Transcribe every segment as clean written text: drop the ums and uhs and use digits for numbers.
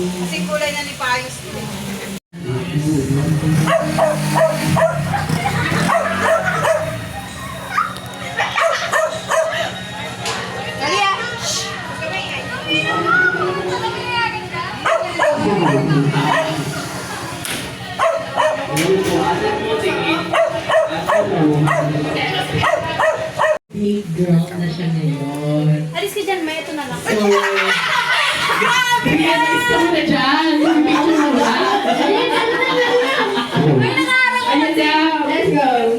Kasi kulay na ni Payos to. Big girl na siya ngayon. Alis ka dyan, may ito na lang. So, grabe! Alis ka muna dyan. Picture mo ba? Ayan daw. Let's go.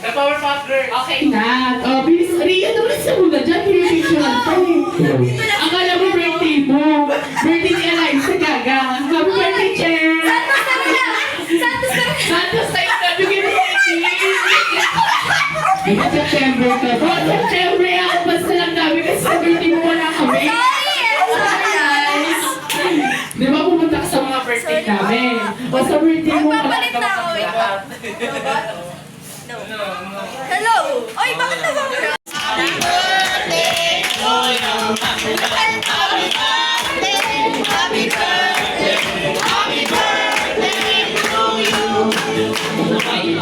The Powerpuff Girls. Okay na. Oh, bilis. Ria, tulis ka muna dyan. Pinipicture lang tayo. Akala mo birthday mo. Birthday ni Eliza Gaga. Happy birthday, Chen! Santos tayo na. Bigyan mo yung September ka. Oh, September ako. Basta lang namin kasi sa birthday mo wala kami. Guys! Di ba pumunta ka sa mga birthday namin? O sa birthday mo wala ka kami lahat. Hello! Oy, bakit na ba? Happy birthday to you. Happy birthday. Happy birthday. Happy birthday to you. Happy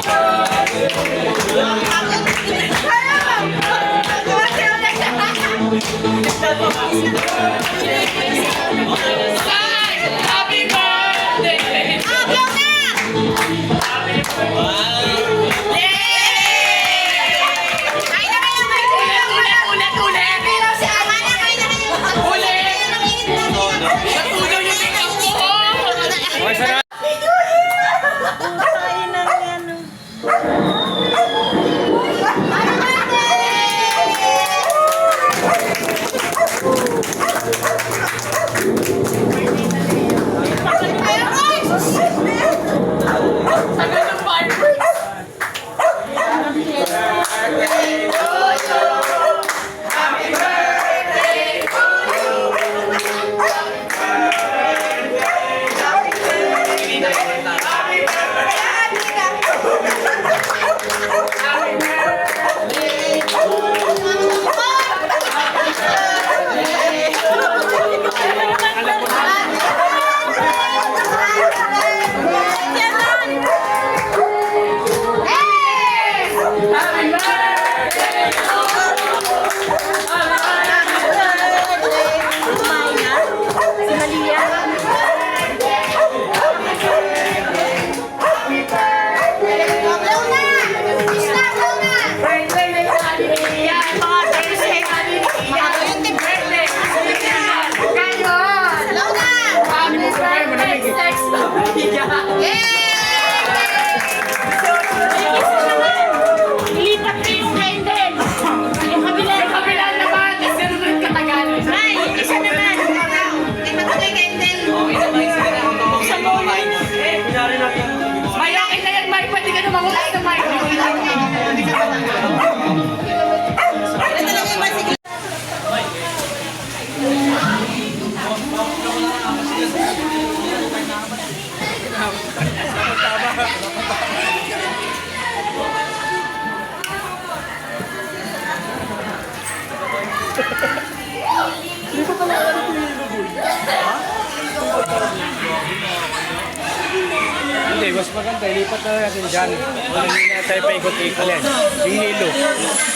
Hindi, mas maganda. Ilipat na natin dyan. Wala hindi na tayo paikot-ikot yan. Yung hilo.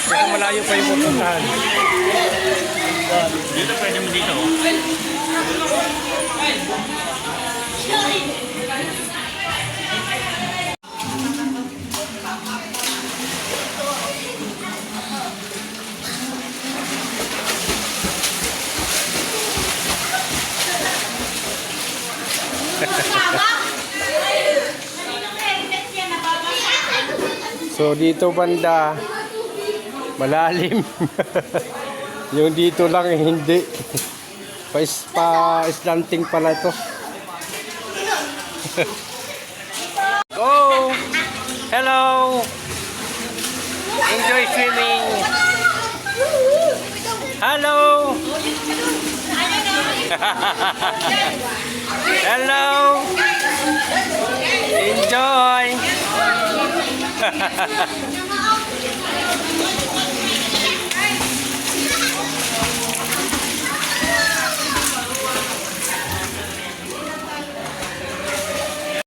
Kasi malayo pa yung pupuntahan. Dito pwede mo dito. So dito banda malalim. Yung dito lang hindi. Pa-slanting pala ito. Go! Hello! Enjoy swimming! Hello! Hello! Enjoy!